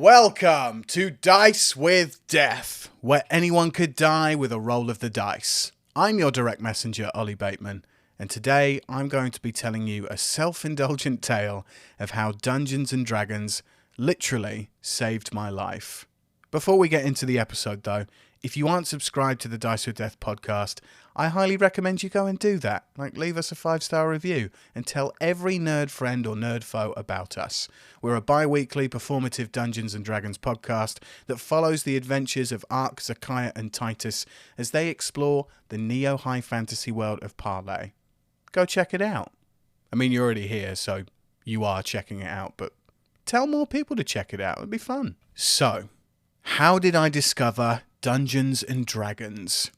Welcome to Dice with Death, where anyone could die with a roll of the dice. I'm your direct messenger, Oli Bateman, and today I'm going to be telling you a self-indulgent tale of how Dungeons & Dragons literally saved my life. Before we get into the episode though, if you aren't subscribed to the Dice with Death podcast, I highly recommend you go and do that. Leave us a 5-star review and tell every nerd friend or nerd foe about us. We're a bi-weekly performative Dungeons & Dragons podcast that follows the adventures of Ark, Zakiah and Titus as they explore the neo-high fantasy world of Parlay. Go check it out. I mean, you're already here, so you are checking it out, but tell more people to check it out. It'd be fun. So, how did I discover Dungeons & Dragons?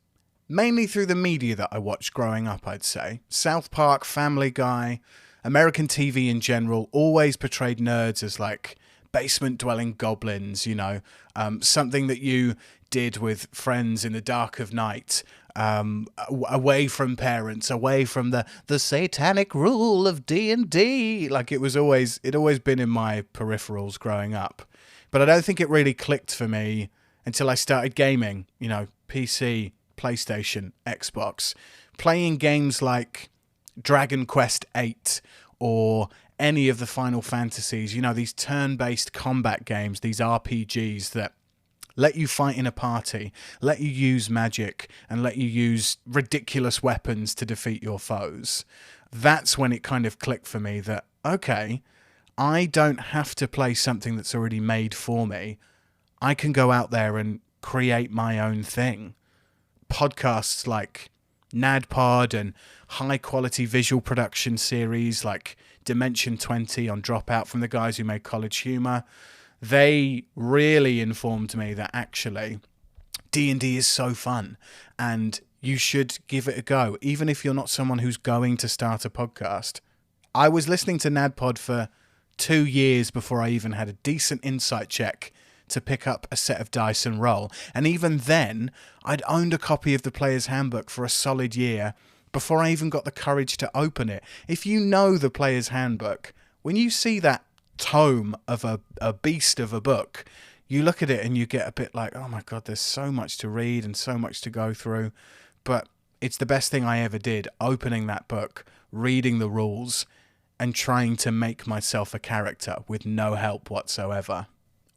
Mainly through the media that I watched growing up, I'd say. South Park, Family Guy, American TV in general always portrayed nerds as like basement-dwelling goblins, something that you did with friends in the dark of night, away from parents, away from the satanic rule of D&D. It'd always been in my peripherals growing up. But I don't think it really clicked for me until I started gaming, PC, PlayStation, Xbox, playing games like Dragon Quest VIII or any of the Final Fantasies, these turn-based combat games, these RPGs that let you fight in a party, let you use magic, and let you use ridiculous weapons to defeat your foes. That's when it kind of clicked for me that, okay, I don't have to play something that's already made for me. I can go out there and create my own thing. Podcasts like NADPod and high-quality visual production series like Dimension 20 on Dropout from the guys who made College Humor, they really informed me that actually D&D is so fun and you should give it a go, even if you're not someone who's going to start a podcast. I was listening to NADPod for 2 years before I even had a decent insight check to pick up a set of dice and roll. And even then, I'd owned a copy of the Player's Handbook for a solid year before I even got the courage to open it. If you know the Player's Handbook, when you see that tome of a beast of a book, you look at it and you get a bit like, oh my God, there's so much to read and so much to go through. But it's the best thing I ever did, opening that book, reading the rules, and trying to make myself a character with no help whatsoever.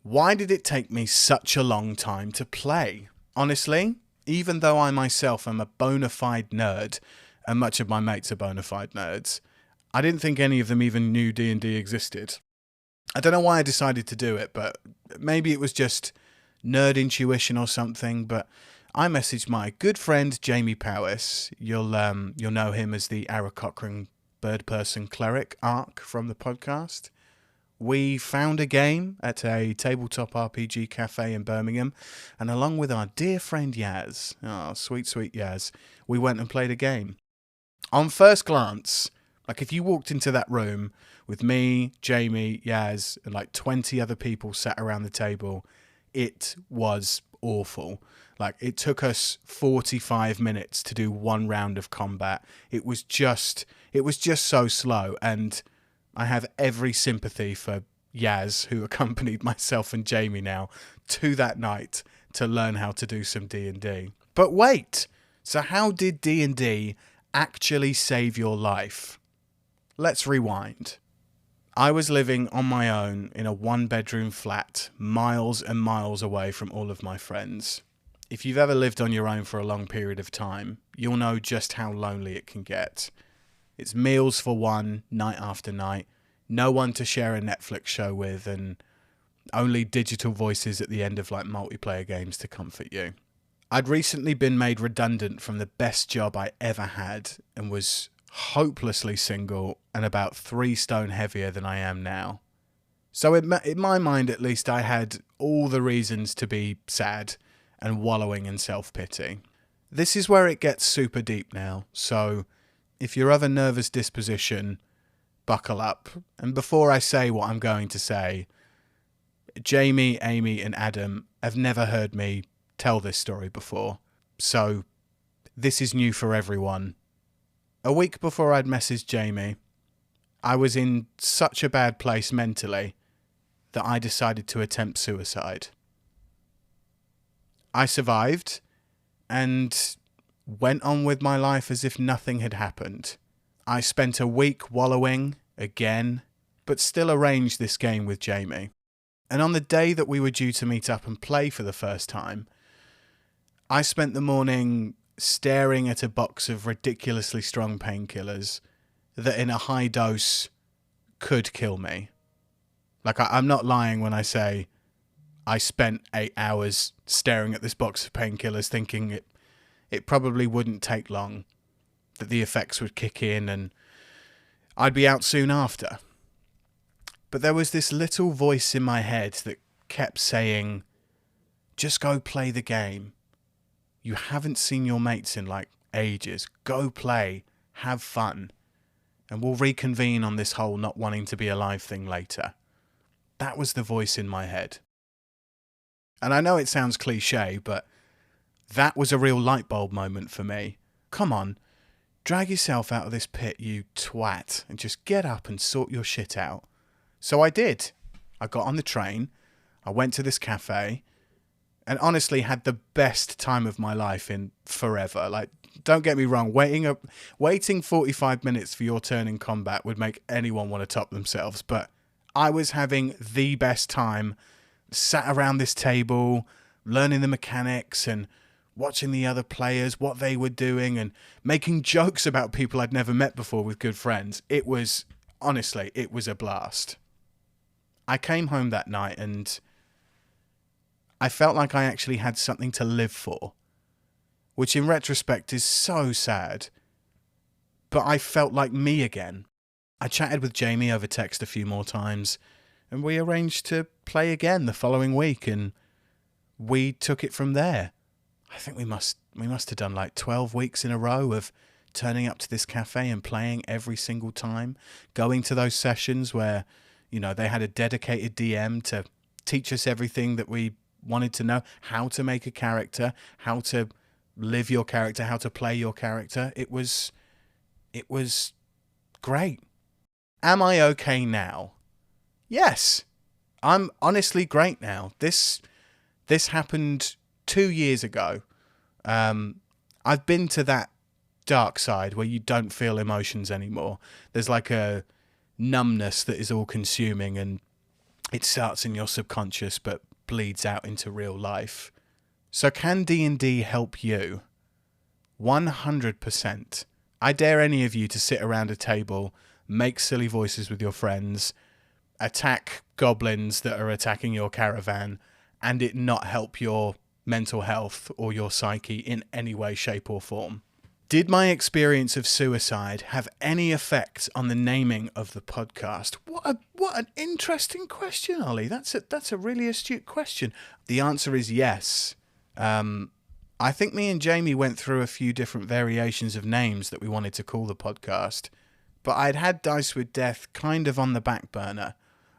Why did it take me such a long time to play? Honestly, even though I myself am a bona fide nerd, and much of my mates are bona fide nerds, I didn't think any of them even knew D&D existed. I don't know why I decided to do it, but maybe it was just nerd intuition or something, but I messaged my good friend Jamie Powis. You'll know him as the Ara Cochrane bird person cleric Ark from the podcast. We found a game at a tabletop RPG cafe in Birmingham, and along with our dear friend Yaz, sweet Yaz, we went and played a game. On first glance, if you walked into that room with me, Jamie, Yaz, and 20 other people sat around the table, it was awful. It took us 45 minutes to do one round of combat. It was just so slow, and I have every sympathy for Yaz, who accompanied myself and Jamie now to that night to learn how to do some D&D. But wait, so how did D&D actually save your life? Let's rewind. I was living on my own in a 1-bedroom flat, miles and miles away from all of my friends. If you've ever lived on your own for a long period of time, you'll know just how lonely it can get. It's meals for one, night after night, no one to share a Netflix show with, and only digital voices at the end of multiplayer games to comfort you. I'd recently been made redundant from the best job I ever had and was hopelessly single and about 3 stone heavier than I am now. So in my mind at least, I had all the reasons to be sad and wallowing in self-pity. This is where it gets super deep now, so if you're of a nervous disposition, buckle up. And before I say what I'm going to say, Jamie, Amy, and Adam have never heard me tell this story before, so this is new for everyone. A week before I'd messaged Jamie, I was in such a bad place mentally that I decided to attempt suicide. I survived and went on with my life as if nothing had happened. I spent a week wallowing again, but still arranged this game with Jamie. And on the day that we were due to meet up and play for the first time, I spent the morning staring at a box of ridiculously strong painkillers that in a high dose could kill me. Like, I'm not lying when I say I spent 8 hours staring at this box of painkillers thinking it probably wouldn't take long, that the effects would kick in and I'd be out soon after. But there was this little voice in my head that kept saying, just go play the game. You haven't seen your mates in like ages. Go play, have fun, and we'll reconvene on this whole not wanting to be alive thing later. That was the voice in my head. And I know it sounds cliche, but that was a real light bulb moment for me. Come on, drag yourself out of this pit, you twat, and just get up and sort your shit out. So I did. I got on the train, I went to this cafe, and honestly had the best time of my life in forever. Like, don't get me wrong, waiting 45 minutes for your turn in combat would make anyone want to top themselves, but I was having the best time, sat around this table, learning the mechanics and watching the other players, what they were doing, and making jokes about people I'd never met before with good friends. Honestly, it was a blast. I came home that night and I felt like I actually had something to live for, which in retrospect is so sad, but I felt like me again. I chatted with Jamie over text a few more times, and we arranged to play again the following week, and we took it from there. I think we must have done like 12 weeks in a row of turning up to this cafe and playing every single time, going to those sessions where, you know, they had a dedicated DM to teach us everything that we wanted to know, how to make a character, how to live your character, how to play your character. It was great. Am I okay now? Yes. I'm honestly great now. This happened 2 years ago. I've been to that dark side where you don't feel emotions anymore. There's like a numbness that is all consuming, and it starts in your subconscious but bleeds out into real life. So can D&D help you? 100%. I dare any of you to sit around a table, make silly voices with your friends, attack goblins that are attacking your caravan, and it not help your mental health or your psyche in any way, shape or form. Did my experience of suicide have any effect on the naming of the podcast? What an interesting question, Ollie. That's a really astute question. The answer is yes. I think me and Jamie went through a few different variations of names that we wanted to call the podcast, but I'd had Dice with Death kind of on the back burner,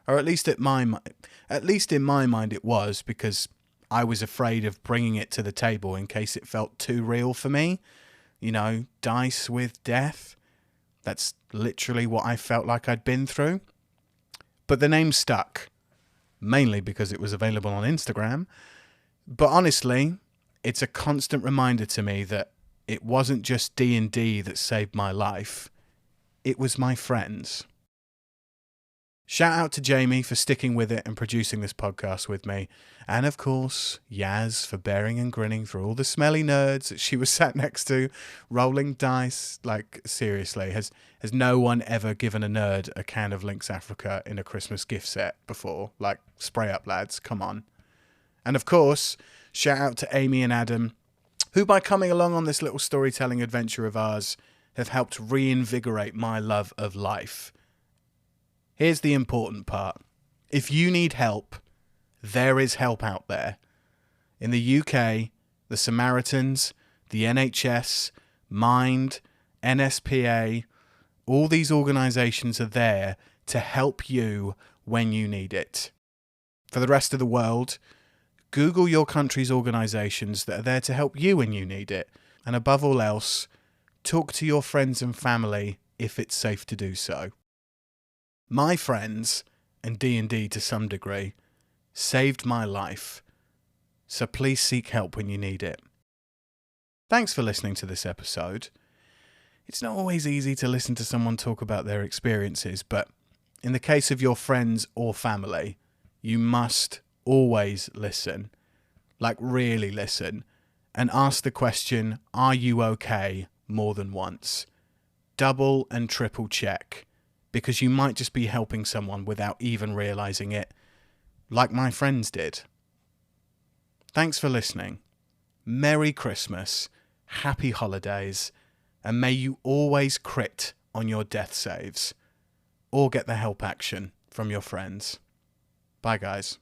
or at least in my mind it was, because I was afraid of bringing it to the table in case it felt too real for me. You know, Dice with Death. That's literally what I felt like I'd been through. But the name stuck, mainly because it was available on Instagram. But honestly, it's a constant reminder to me that it wasn't just D&D that saved my life. It was my friends. Shout out to Jamie for sticking with it and producing this podcast with me. And of course, Yaz for bearing and grinning through all the smelly nerds that she was sat next to, rolling dice. Like, seriously, has no one ever given a nerd a can of Lynx Africa in a Christmas gift set before? Like, spray up, lads, come on. And of course, shout out to Amy and Adam, who by coming along on this little storytelling adventure of ours have helped reinvigorate my love of life. Here's the important part. If you need help, there is help out there. In the UK, the Samaritans, the NHS, Mind, NSPA, all these organisations are there to help you when you need it. For the rest of the world, Google your country's organisations that are there to help you when you need it. And above all else, talk to your friends and family if it's safe to do so. My friends and D&D to some degree, saved my life. So please seek help when you need it. Thanks for listening to this episode. It's not always easy to listen to someone talk about their experiences, but in the case of your friends or family, you must always listen. Like really listen. And ask the question, are you okay, more than once. Double and triple check. Because you might just be helping someone without even realizing it. Like my friends did. Thanks for listening. Merry Christmas. Happy holidays. And may you always crit on your death saves. Or get the help action from your friends. Bye guys.